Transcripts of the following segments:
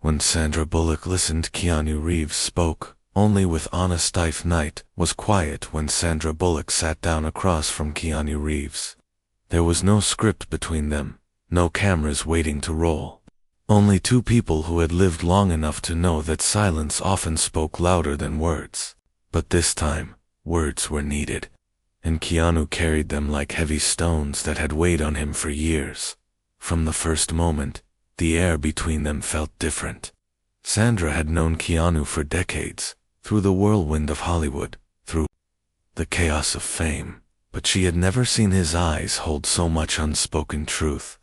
When Sandra Bullock listened, Keanu Reeves spoke, only with honest. Night was quiet when Sandra Bullock sat down across from Keanu Reeves. There was no script between them, no cameras waiting to roll. Only two people who had lived long enough to know that silence often spoke louder than words. But this time, words were needed, and Keanu carried them like heavy stones that had weighed on him for years. From the first moment, the air between them felt different. Sandra had known Keanu for decades, through the whirlwind of Hollywood, through the chaos of fame, but she had never seen his eyes hold so much unspoken truth.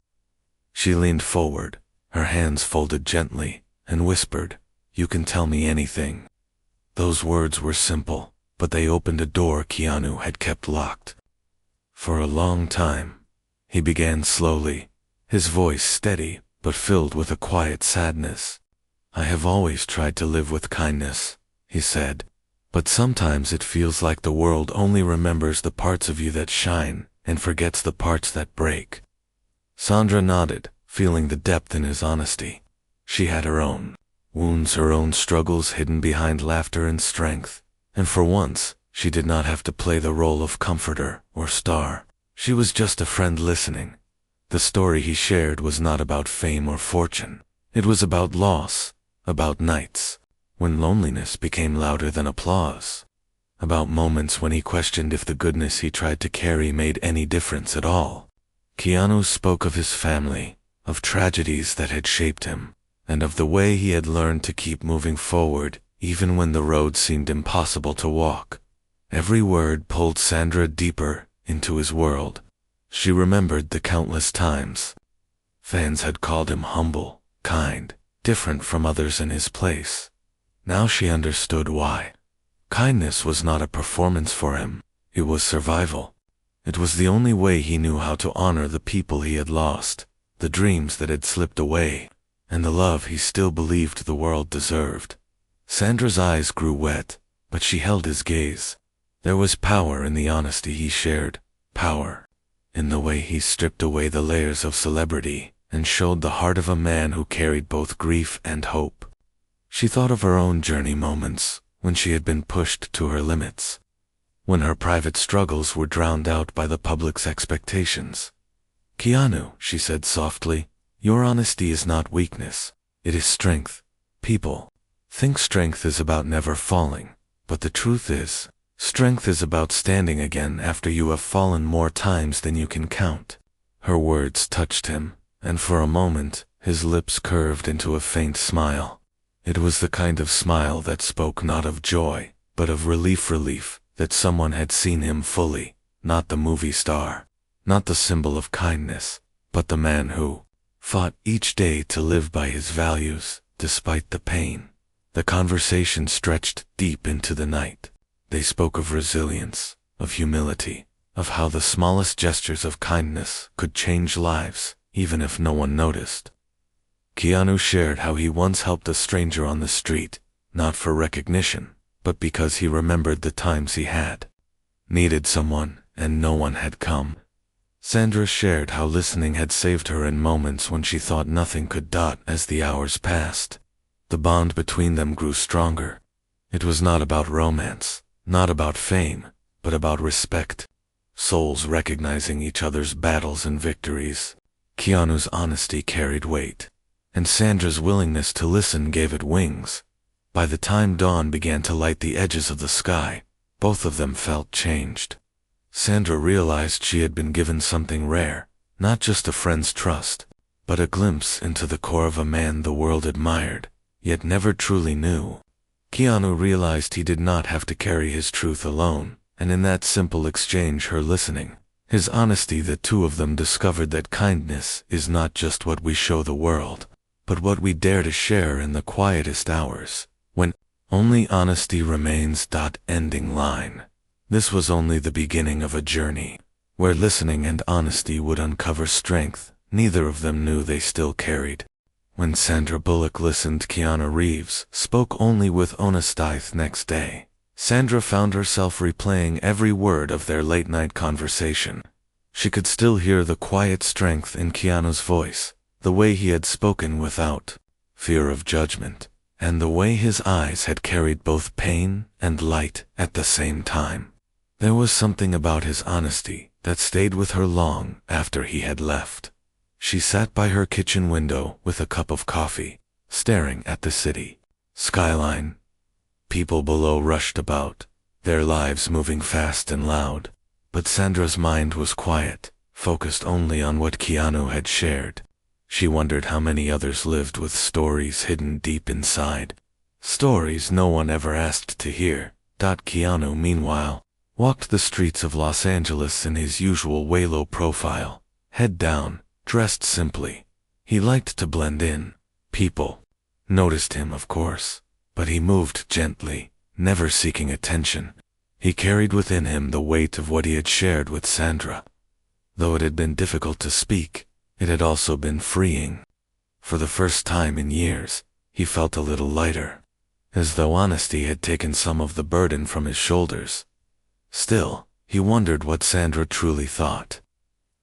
She leaned forward, her hands folded gently, and whispered, "You can tell me anything." Those words were simple, but they opened a door Keanu had kept locked. For a long time, he began slowly, his voice steady but filled with a quiet sadness. "I have always tried to live with kindness," he said, "but sometimes it feels like the world only remembers the parts of you that shine and forgets the parts that break." Sandra nodded, feeling the depth in his honesty. She had her own wounds, her own struggles hidden behind laughter and strength, and for once, she did not have to play the role of comforter or star. She was just a friend listening. The story he shared was not about fame or fortune. It was about loss, about nights when loneliness became louder than applause, about moments when he questioned if the goodness he tried to carry made any difference at all. Keanu spoke of his family, of tragedies that had shaped him, and of the way he had learned to keep moving forward even when the road seemed impossible to walk. Every word pulled Sandra deeper into his world. She remembered the countless times fans had called him humble, kind, different from others in his place. Now she understood why. Kindness was not a performance for him, it was survival. It was the only way he knew how to honor the people he had lost, the dreams that had slipped away, and the love he still believed the world deserved. Sandra's eyes grew wet, but she held his gaze. There was power in the honesty he shared, power in the way he stripped away the layers of celebrity and showed the heart of a man who carried both grief and hope. She thought of her own journey moments, when she had been pushed to her limits, when her private struggles were drowned out by the public's expectations. "Keanu," she said softly, "your honesty is not weakness, it is strength. People think strength is about never falling, but the truth is, strength is about standing again after you have fallen more times than you can count." Her words touched him, and for a moment, his lips curved into a faint smile. It was the kind of smile that spoke not of joy, but of relief that someone had seen him fully, not the movie star, not the symbol of kindness, but the man who fought each day to live by his values, despite the pain. The conversation stretched deep into the night. They spoke of resilience, of humility, of how the smallest gestures of kindness could change lives, even if no one noticed. Keanu shared how he once helped a stranger on the street, not for recognition, but because he remembered the times he had needed someone and no one had come. Sandra shared how listening had saved her in moments when she thought nothing could. As the hours passed, the bond between them grew stronger. It was not about romance, not about fame, but about respect. Souls recognizing each other's battles and victories. Keanu's honesty carried weight, and Sandra's willingness to listen gave it wings. By the time dawn began to light the edges of the sky, both of them felt changed. Sandra realized she had been given something rare, not just a friend's trust, but a glimpse into the core of a man the world admired, yet never truly knew. Keanu realized he did not have to carry his truth alone, and in that simple exchange, her listening, his honesty, the two of them discovered that kindness is not just what we show the world, but what we dare to share in the quietest hours, when only honesty remains. Ending line. This was only the beginning of a journey, where listening and honesty would uncover strength neither of them knew they still carried. When Sandra Bullock listened, Keanu Reeves spoke only with honesty. Next day, Sandra found herself replaying every word of their late-night conversation. She could still hear the quiet strength in Keanu's voice, the way he had spoken without fear of judgment, and the way his eyes had carried both pain and light at the same time. There was something about his honesty that stayed with her long after he had left. She sat by her kitchen window with a cup of coffee, staring at the city skyline. People below rushed about, their lives moving fast and loud, but Sandra's mind was quiet, focused only on what Keanu had shared. She wondered how many others lived with stories hidden deep inside. Stories no one ever asked to hear. Keanu, meanwhile, walked the streets of Los Angeles in his usual way, low profile, head down, dressed simply. He liked to blend in. People noticed him, of course, but he moved gently, never seeking attention. He carried within him the weight of what he had shared with Sandra. Though it had been difficult to speak, it had also been freeing. For the first time in years, he felt a little lighter, as though honesty had taken some of the burden from his shoulders. Still, he wondered what Sandra truly thought.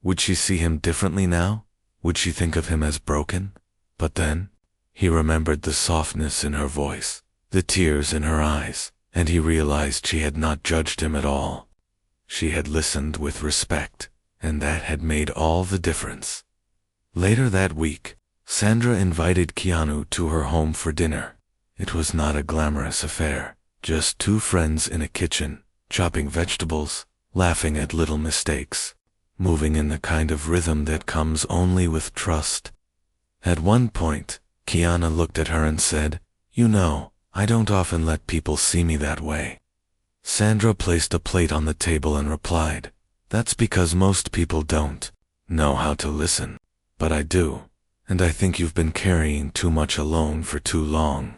Would she see him differently now? Would she think of him as broken? But then, he remembered the softness in her voice, the tears in her eyes, and he realized she had not judged him at all. She had listened with respect, and that had made all the difference. Later that week, Sandra invited Keanu to her home for dinner. It was not a glamorous affair, just two friends in a kitchen, chopping vegetables, laughing at little mistakes, moving in the kind of rhythm that comes only with trust. At one point, Keanu looked at her and said, "You know, I don't often let people see me that way." Sandra placed a plate on the table and replied, "That's because most people don't know how to listen. But I do, and I think you've been carrying too much alone for too long."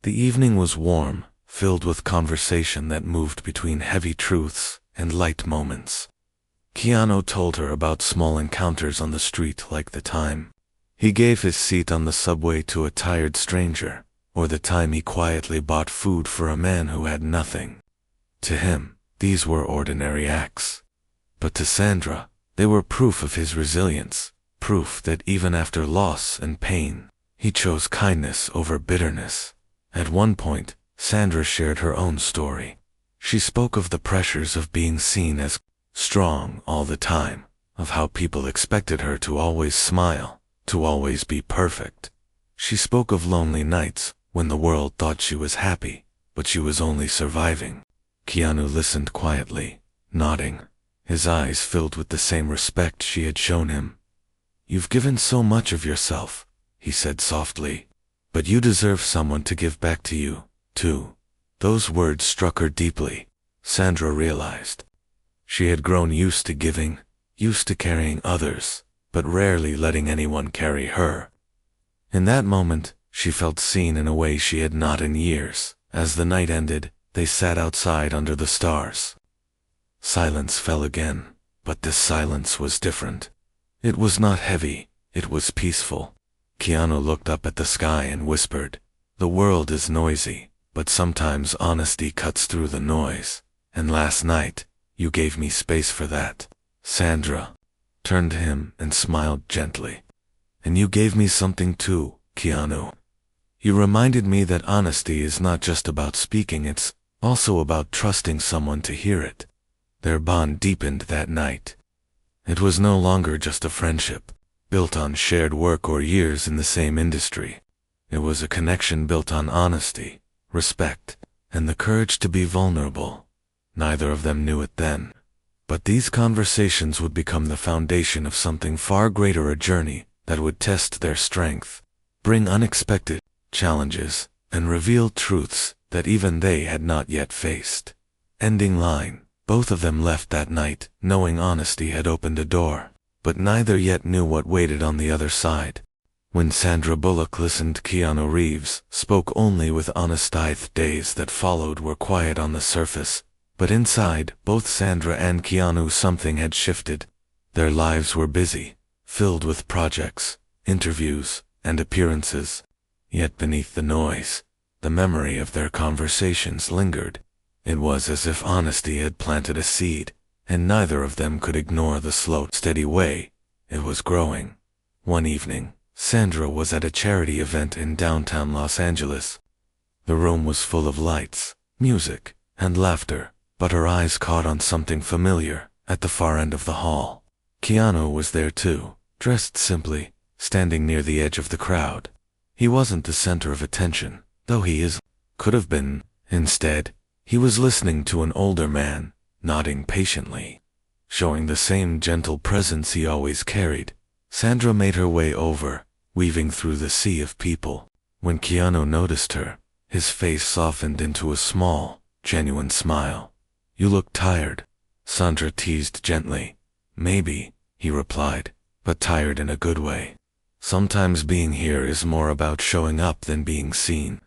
The evening was warm, filled with conversation that moved between heavy truths and light moments. Keanu told her about small encounters on the street, like the time he gave his seat on the subway to a tired stranger, or the time he quietly bought food for a man who had nothing. To him, these were ordinary acts. But to Sandra, they were proof of his resilience, proof that even after loss and pain, he chose kindness over bitterness. At one point, Sandra shared her own story. She spoke of the pressures of being seen as strong all the time, of how people expected her to always smile, to always be perfect. She spoke of lonely nights when the world thought she was happy, but she was only surviving. Keanu listened quietly, nodding, his eyes filled with the same respect she had shown him. "You've given so much of yourself," he said softly, "but you deserve someone to give back to you, too." Those words struck her deeply. Sandra realized she had grown used to giving, used to carrying others, but rarely letting anyone carry her. In that moment, she felt seen in a way she had not in years. As the night ended, they sat outside under the stars. Silence fell again, but this silence was different. It was not heavy, it was peaceful. Keanu looked up at the sky and whispered, "The world is noisy, but sometimes honesty cuts through the noise, and last night, you gave me space for that." Sandra turned to him and smiled gently. "And you gave me something too, Keanu. You reminded me that honesty is not just about speaking, it's also about trusting someone to hear it." Their bond deepened that night. It was no longer just a friendship, built on shared work or years in the same industry. It was a connection built on honesty, respect, and the courage to be vulnerable. Neither of them knew it then, but these conversations would become the foundation of something far greater, a journey that would test their strength, bring unexpected challenges, and reveal truths that even they had not yet faced. Ending line. Both of them left that night, knowing honesty had opened a door, but neither yet knew what waited on the other side. When Sandra Bullock listened, Keanu Reeves spoke only with honest eyes. Days that followed were quiet on the surface, but inside, both Sandra and Keanu, something had shifted. Their lives were busy, filled with projects, interviews, and appearances. Yet beneath the noise, the memory of their conversations lingered. It was as if honesty had planted a seed, and neither of them could ignore the slow, steady way it was growing. One evening, Sandra was at a charity event in downtown Los Angeles. The room was full of lights, music, and laughter, but her eyes caught on something familiar at the far end of the hall. Keanu was there too, dressed simply, standing near the edge of the crowd. He wasn't the center of attention, though could have been. Instead, he was listening to an older man, nodding patiently, showing the same gentle presence he always carried. Sandra made her way over, weaving through the sea of people. When Keanu noticed her, his face softened into a small, genuine smile. "You look tired," Sandra teased gently. "Maybe," he replied, "but tired in a good way. Sometimes being here is more about showing up than being seen."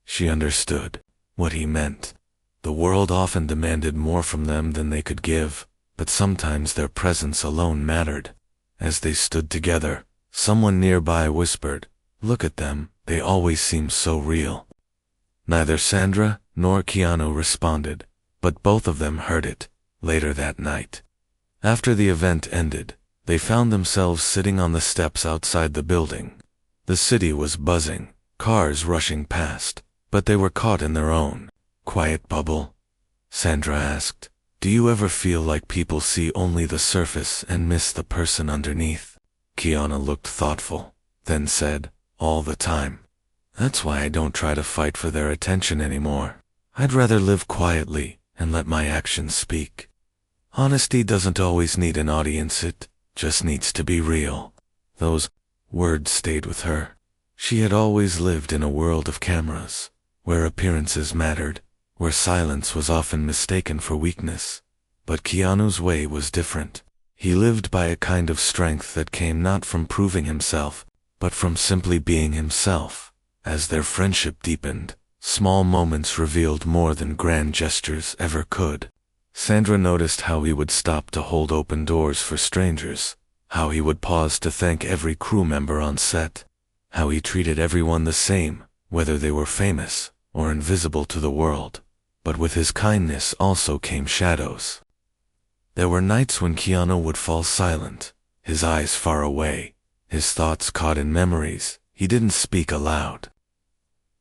She understood what he meant. The world often demanded more from them than they could give, but sometimes their presence alone mattered. As they stood together, someone nearby whispered, "Look at them, they always seem so real." Neither Sandra nor Keanu responded, but both of them heard it, later that night. After the event ended, they found themselves sitting on the steps outside the building. The city was buzzing, cars rushing past, but they were caught in their own quiet bubble. Sandra asked, "Do you ever feel like people see only the surface and miss the person underneath?" Keanu looked thoughtful, then said, "All the time. That's why I don't try to fight for their attention anymore. I'd rather live quietly and let my actions speak. Honesty doesn't always need an audience, it just needs to be real." Those words stayed with her. She had always lived in a world of cameras, where appearances mattered, where silence was often mistaken for weakness. But Keanu's way was different. He lived by a kind of strength that came not from proving himself, but from simply being himself. As their friendship deepened, small moments revealed more than grand gestures ever could. Sandra noticed how he would stop to hold open doors for strangers, how he would pause to thank every crew member on set, how he treated everyone the same, whether they were famous or invisible to the world. But with his kindness also came shadows. There were nights when Keanu would fall silent, his eyes far away, his thoughts caught in memories he didn't speak aloud.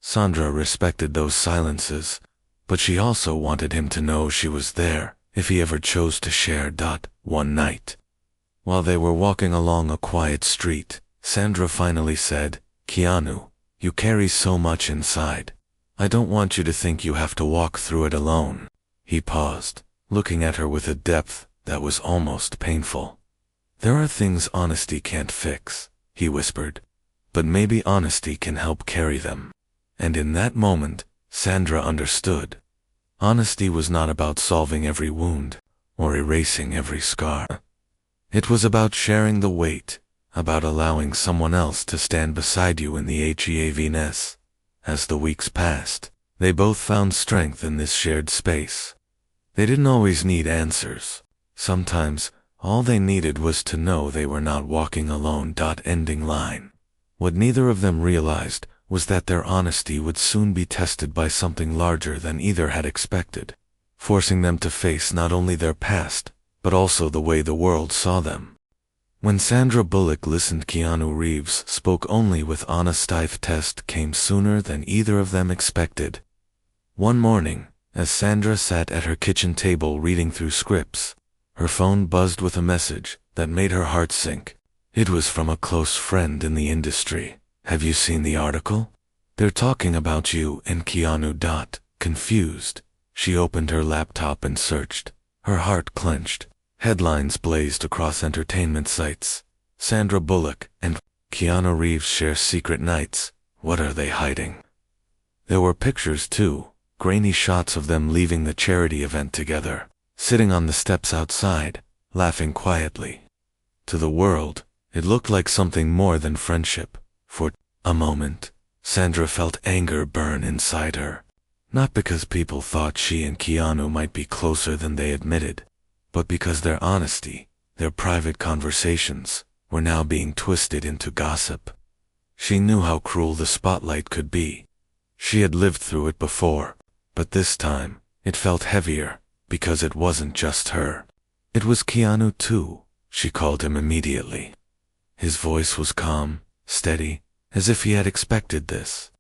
Sandra respected those silences, but she also wanted him to know she was there if he ever chose to share. One night, while they were walking along a quiet street, Sandra finally said, "Keanu, you carry so much inside. I don't want you to think you have to walk through it alone." He paused, looking at her with a depth that was almost painful. "There are things honesty can't fix," he whispered, "but maybe honesty can help carry them." And in that moment, Sandra understood. Honesty was not about solving every wound or erasing every scar. It was about sharing the weight, about allowing someone else to stand beside you in the heaviness. As the weeks passed, they both found strength in this shared space. They didn't always need answers. Sometimes, all they needed was to know they were not walking alone. Ending line. What neither of them realized was that their honesty would soon be tested by something larger than either had expected, forcing them to face not only their past, but also the way the world saw them. When Sandra Bullock listened, Keanu Reeves spoke only with honest. Test came sooner than either of them expected. One morning, as Sandra sat at her kitchen table reading through scripts, her phone buzzed with a message that made her heart sink. It was from a close friend in the industry. "Have you seen the article? They're talking about you and Keanu." Confused, she opened her laptop and searched. Her heart clenched. Headlines blazed across entertainment sites. "Sandra Bullock and Keanu Reeves share secret nights. What are they hiding?" There were pictures too, grainy shots of them leaving the charity event together, sitting on the steps outside, laughing quietly. To the world, it looked like something more than friendship. For a moment, Sandra felt anger burn inside her. Not because people thought she and Keanu might be closer than they admitted, but because their honesty, their private conversations, were now being twisted into gossip. She knew how cruel the spotlight could be. She had lived through it before, but this time, it felt heavier, because it wasn't just her. It was Keanu too. She called him immediately. His voice was calm, steady, as if he had expected this.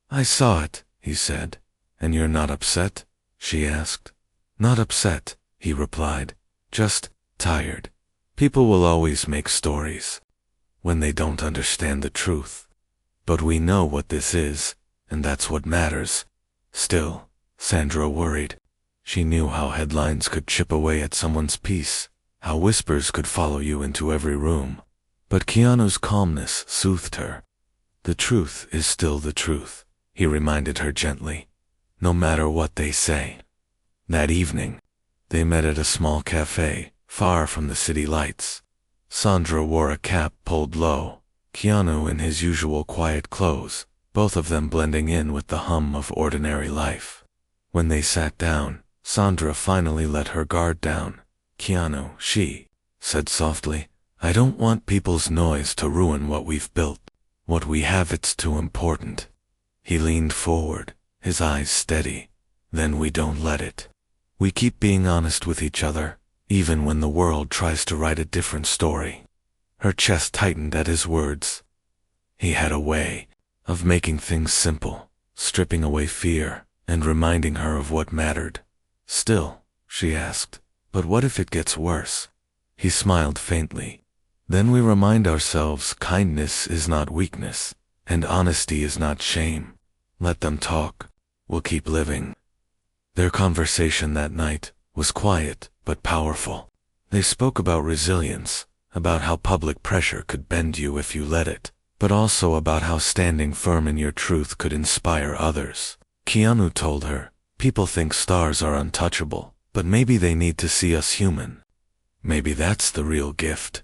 "I saw it," he said. "And you're not upset?" she asked. "Not upset," he replied. "Just tired. People will always make stories when they don't understand the truth. But we know what this is, and that's what matters." Still, Sandra worried. She knew how headlines could chip away at someone's peace, how whispers could follow you into every room. But Keanu's calmness soothed her. "The truth is still the truth," he reminded her gently, "no matter what they say." That evening, they met at a small cafe, far from the city lights. Sandra wore a cap pulled low, Keanu in his usual quiet clothes, both of them blending in with the hum of ordinary life. When they sat down, Sandra finally let her guard down. "Keanu," she said softly, "I don't want people's noise to ruin what we've built. What we have, it's too important." He leaned forward, his eyes steady. "Then we don't let it. We keep being honest with each other, even when the world tries to write a different story." Her chest tightened at his words. He had a way of making things simple, stripping away fear, and reminding her of what mattered. "Still," she asked, "but what if it gets worse?" He smiled faintly. "Then we remind ourselves kindness is not weakness, and honesty is not shame. Let them talk. We'll keep living." Their conversation that night was quiet but powerful. They spoke about resilience, about how public pressure could bend you if you let it, but also about how standing firm in your truth could inspire others. Keanu told her, "People think stars are untouchable, but maybe they need to see us human. Maybe that's the real gift."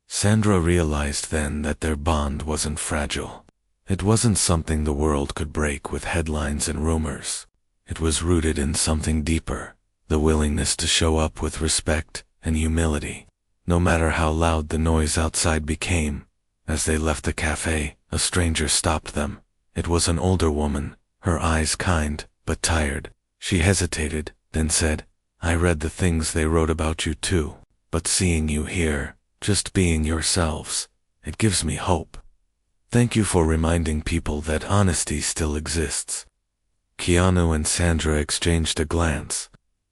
Sandra realized then that their bond wasn't fragile. It wasn't something the world could break with headlines and rumors. It was rooted in something deeper, the willingness to show up with respect and humility, no matter how loud the noise outside became. As they left the cafe, a stranger stopped them. It was an older woman, her eyes kind but tired. She hesitated, then said, "I read the things they wrote about you too, but seeing you here, just being yourselves, it gives me hope. Thank you for reminding people that honesty still exists." Keanu and Sandra exchanged a glance.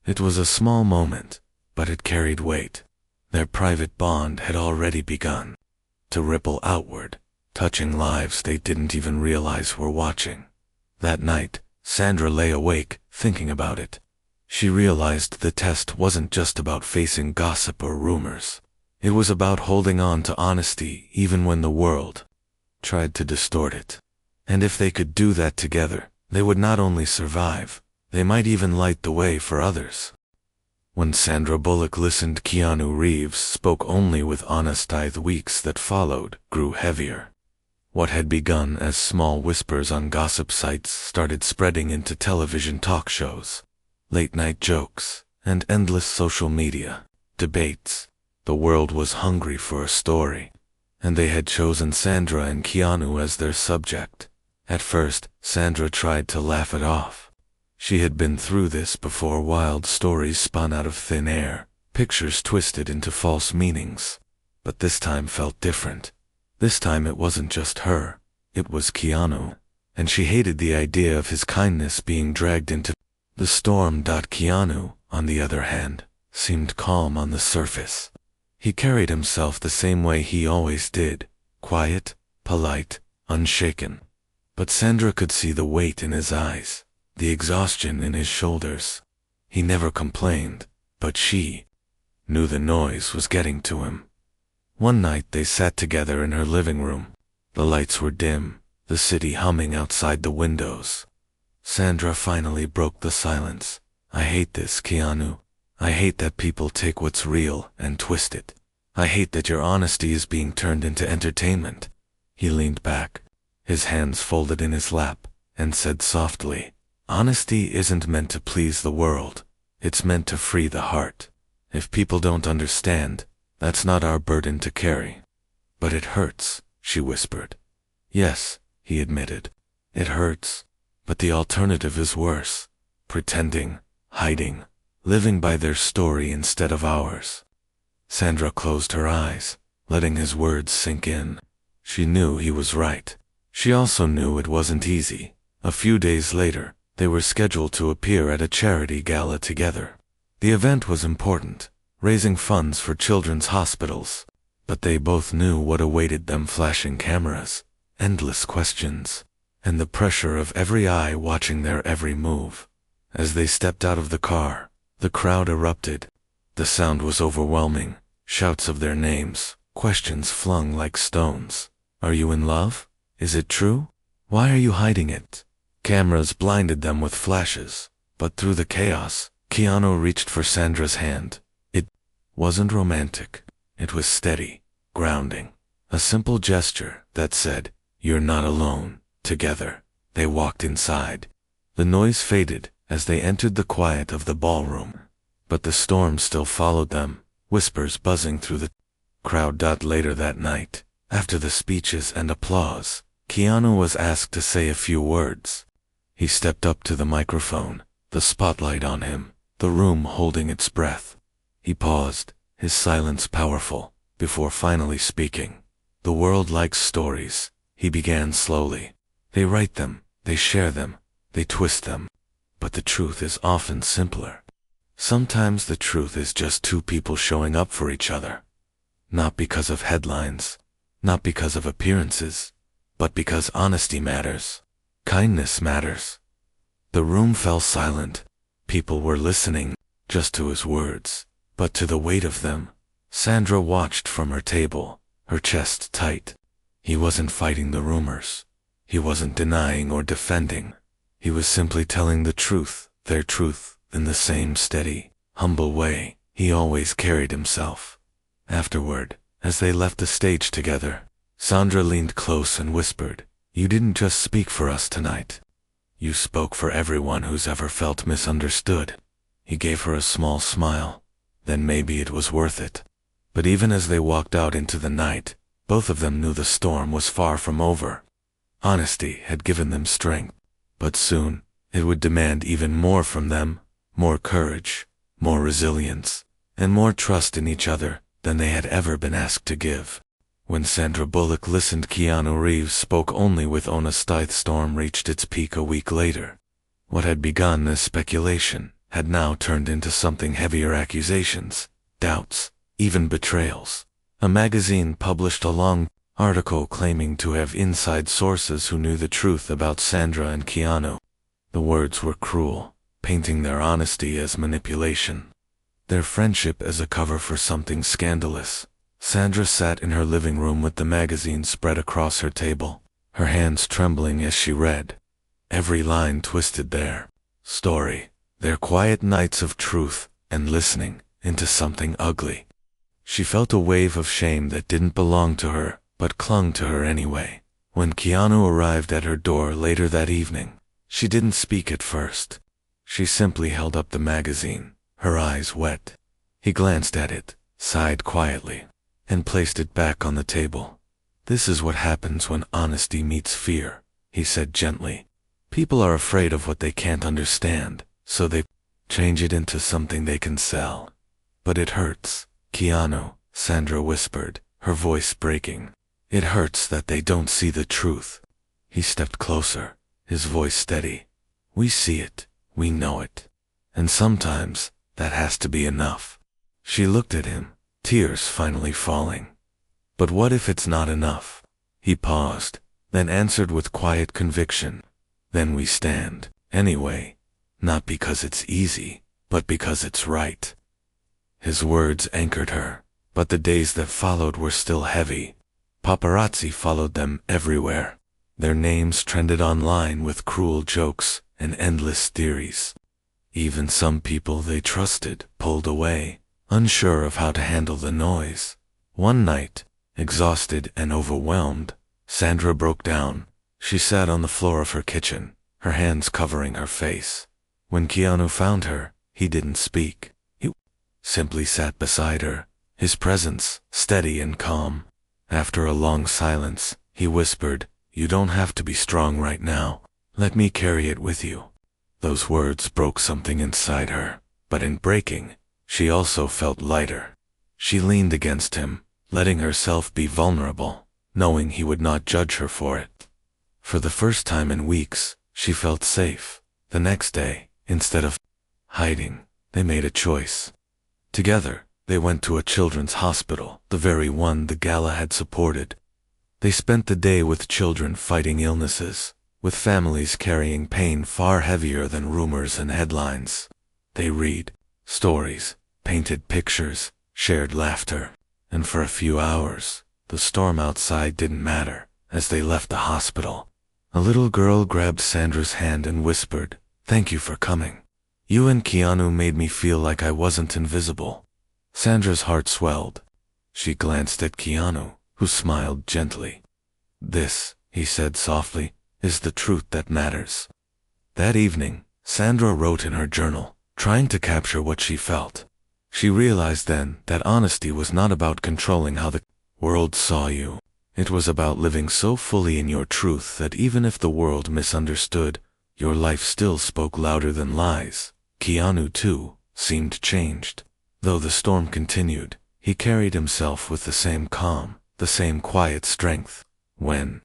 It was a small moment, but it carried weight. Their private bond had already begun to ripple outward, touching lives they didn't even realize were watching. That night, Sandra lay awake, thinking about it. She realized the test wasn't just about facing gossip or rumors. It was about holding on to honesty even when the world tried to distort it. And if they could do that together, they would not only survive, they might even light the way for others. When Sandra Bullock listened, Keanu Reeves spoke only with honest eye. The weeks that followed grew heavier. What had begun as small whispers on gossip sites started spreading into television talk shows, late-night jokes, and endless social media debates. The world was hungry for a story, and they had chosen Sandra and Keanu as their subject. At first, Sandra tried to laugh it off. She had been through this before. Wild stories spun out of thin air, pictures twisted into false meanings. But this time felt different. This time it wasn't just her, it was Keanu, and she hated the idea of his kindness being dragged into the storm. Keanu, on the other hand, seemed calm on the surface. He carried himself the same way he always did, quiet, polite, unshaken. But Sandra could see the weight in his eyes, the exhaustion in his shoulders. He never complained, but she knew the noise was getting to him. One night they sat together in her living room. The lights were dim, the city humming outside the windows. Sandra finally broke the silence. "I hate this, Keanu. I hate that people take what's real and twist it. I hate that your honesty is being turned into entertainment." He leaned back, his hands folded in his lap, and said softly, "Honesty isn't meant to please the world. It's meant to free the heart. If people don't understand, that's not our burden to carry." "But it hurts," she whispered. "Yes," he admitted. "It hurts, but the alternative is worse. Pretending, hiding, living by their story instead of ours." Sandra closed her eyes, letting his words sink in. She knew he was right. She also knew it wasn't easy. A few days later, they were scheduled to appear at a charity gala together. The event was important, raising funds for children's hospitals. But they both knew what awaited them: flashing cameras, endless questions, and the pressure of every eye watching their every move. As they stepped out of the car, the crowd erupted. The sound was overwhelming. Shouts of their names, questions flung like stones. Are you in love? Is it true? Why are you hiding it? Cameras blinded them with flashes, but through the chaos, Keanu reached for Sandra's hand. It wasn't romantic. It was steady, grounding. A simple gesture that said, "You're not alone." Together, they walked inside. The noise faded as they entered the quiet of the ballroom. But the storm still followed them, whispers buzzing through the crowd. Later that night, after the speeches and applause, Keanu was asked to say a few words. He stepped up to the microphone, the spotlight on him, the room holding its breath. He paused, his silence powerful, before finally speaking. "The world likes stories," he began slowly. "They write them, they share them, they twist them. But the truth is often simpler. Sometimes the truth is just two people showing up for each other. Not because of headlines, not because of appearances, but because honesty matters. Kindness matters." The room fell silent. People were listening, just to his words, but to the weight of them. Sandra watched from her table, her chest tight. He wasn't fighting the rumors. He wasn't denying or defending. He was simply telling the truth, their truth, in the same steady, humble way he always carried himself. Afterward, as they left the stage together, Sandra leaned close and whispered, "You didn't just speak for us tonight. You spoke for everyone who's ever felt misunderstood." He gave her a small smile. Then maybe it was worth it. But even as they walked out into the night, both of them knew the storm was far from over. Honesty had given them strength, but soon it would demand even more from them, more courage, more resilience, and more trust in each other than they had ever been asked to give. When Sandra Bullock listened, Keanu Reeves spoke only with honest. The storm reached its peak a week later. What had begun as speculation had now turned into something heavier: accusations, doubts, even betrayals. A magazine published a long article claiming to have inside sources who knew the truth about Sandra and Keanu. The words were cruel, painting their honesty as manipulation, their friendship as a cover for something scandalous. Sandra sat in her living room with the magazine spread across her table, her hands trembling as she read. Every line twisted their story, their quiet nights of truth and listening, into something ugly. She felt a wave of shame that didn't belong to her, but clung to her anyway. When Keanu arrived at her door later that evening, she didn't speak at first. She simply held up the magazine, her eyes wet. He glanced at it, sighed quietly, and placed it back on the table. "This is what happens when honesty meets fear," he said gently. "People are afraid of what they can't understand, so they change it into something they can sell. But it hurts, Keanu," Sandra whispered, her voice breaking. "It hurts that they don't see the truth." He stepped closer, his voice steady. "We see it, we know it. And sometimes, that has to be enough." She looked at him, tears finally falling. "But what if it's not enough?" He paused, then answered with quiet conviction. "Then we stand, anyway. Not because it's easy, but because it's right." His words anchored her, but the days that followed were still heavy. Paparazzi followed them everywhere. Their names trended online with cruel jokes and endless theories. Even some people they trusted pulled away, unsure of how to handle the noise. One night, exhausted and overwhelmed, Sandra broke down. She sat on the floor of her kitchen, her hands covering her face. When Keanu found her, he didn't speak. He simply sat beside her, his presence steady and calm. After a long silence, he whispered, "You don't have to be strong right now. Let me carry it with you." Those words broke something inside her, but in breaking, she also felt lighter. She leaned against him, letting herself be vulnerable. knowing he would not judge her for it. For the first time in weeks, she felt safe. The next day, instead of hiding, they made a choice. Together, they went to a children's hospital, the very one the gala had supported. They spent the day with children fighting illnesses, with families carrying pain far heavier than rumors and headlines. They read stories, painted pictures, shared laughter, and for a few hours, the storm outside didn't matter. As they left the hospital, a little girl grabbed Sandra's hand and whispered, "Thank you for coming. You and Keanu made me feel like I wasn't invisible." Sandra's heart swelled. She glanced at Keanu, who smiled gently. "This," he said softly, "is the truth that matters." That evening, Sandra wrote in her journal, trying to capture what she felt. She realized then that honesty was not about controlling how the world saw you. It was about living so fully in your truth that even if the world misunderstood, your life still spoke louder than lies. Keanu, too, seemed changed. Though the storm continued, he carried himself with the same calm, the same quiet strength. When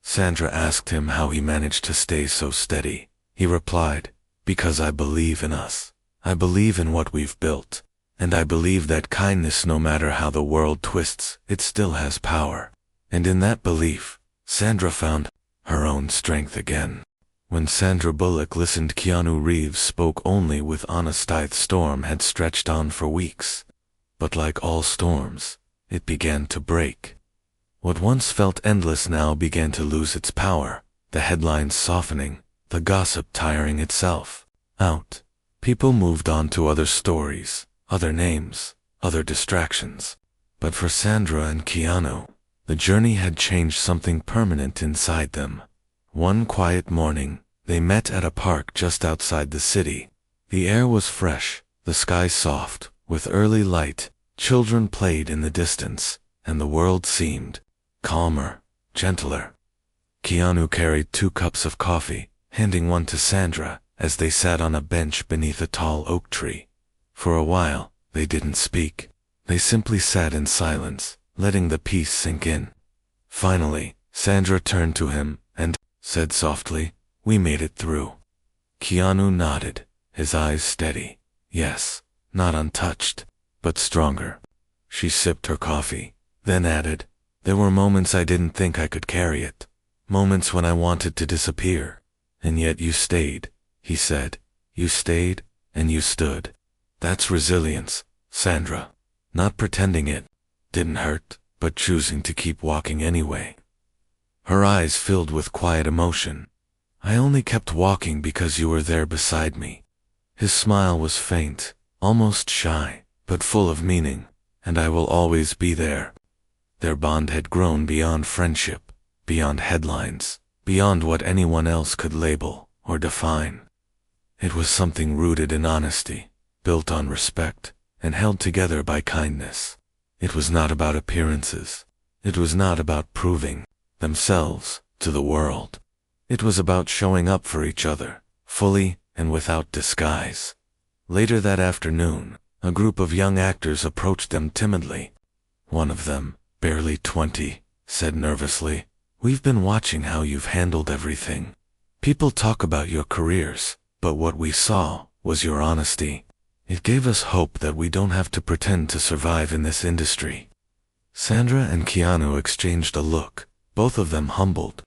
Sandra asked him how he managed to stay so steady, he replied, "Because I believe in us. I believe in what we've built. And I believe that kindness, no matter how the world twists, it still has power." And in that belief, Sandra found her own strength again. When Sandra Bullock listened, Keanu Reeves spoke only with honesty. The storm had stretched on for weeks. But like all storms, it began to break. What once felt endless now began to lose its power, the headlines softening, the gossip tiring itself out. People moved on to other stories, other names, other distractions. But for Sandra and Keanu, the journey had changed something permanent inside them. One quiet morning, they met at a park just outside the city. The air was fresh, the sky soft, with early light. Children played in the distance, and the world seemed calmer, gentler. Keanu carried 2 cups of coffee, handing one to Sandra as they sat on a bench beneath a tall oak tree. For a while, they didn't speak. They simply sat in silence, letting the peace sink in. Finally, Sandra turned to him and said softly, "We made it through." Keanu nodded, his eyes steady. Yes, not untouched, but stronger. She sipped her coffee, then added, "There were moments I didn't think I could carry it. Moments when I wanted to disappear. And yet you stayed," he said. "You stayed, and you stood. That's resilience, Sandra. Not pretending it didn't hurt, but choosing to keep walking anyway." Her eyes filled with quiet emotion. "I only kept walking because you were there beside me." His smile was faint, almost shy, but full of meaning. "And I will always be there." Their bond had grown beyond friendship, beyond headlines, beyond what anyone else could label or define. It was something rooted in honesty, built on respect, and held together by kindness. It was not about appearances. It was not about proving themselves to the world. It was about showing up for each other, fully and without disguise. Later that afternoon, a group of young actors approached them timidly. One of them, barely 20, said nervously, "We've been watching how you've handled everything. People talk about your careers, but what we saw was your honesty. It gave us hope that we don't have to pretend to survive in this industry." Sandra and Keanu exchanged a look, both of them humbled.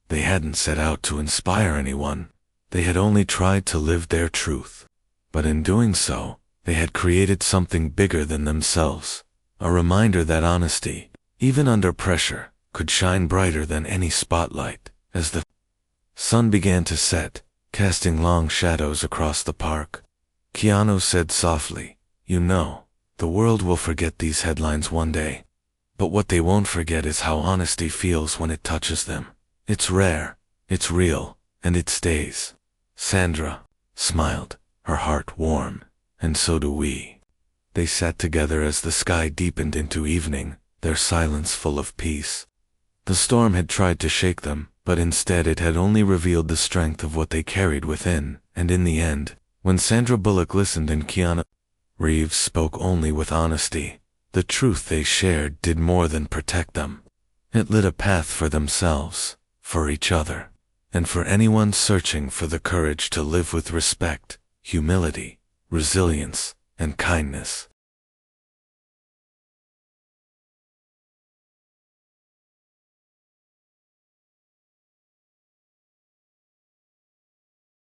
They hadn't set out to inspire anyone. They had only tried to live their truth. But in doing so, they had created something bigger than themselves, a reminder that honesty, even under pressure, could shine brighter than any spotlight. As the sun began to set, casting long shadows across the park, Keanu said softly, "You know, the world will forget these headlines one day. But what they won't forget is how honesty feels when it touches them. It's rare, it's real, and it stays." Sandra smiled, her heart warm. "And so do we." They sat together as the sky deepened into evening, their silence full of peace. The storm had tried to shake them, but instead it had only revealed the strength of what they carried within, and in the end, when Sandra Bullock listened and Keanu Reeves spoke only with honesty, the truth they shared did more than protect them. It lit a path for themselves, for each other, and for anyone searching for the courage to live with respect, humility, resilience, and kindness.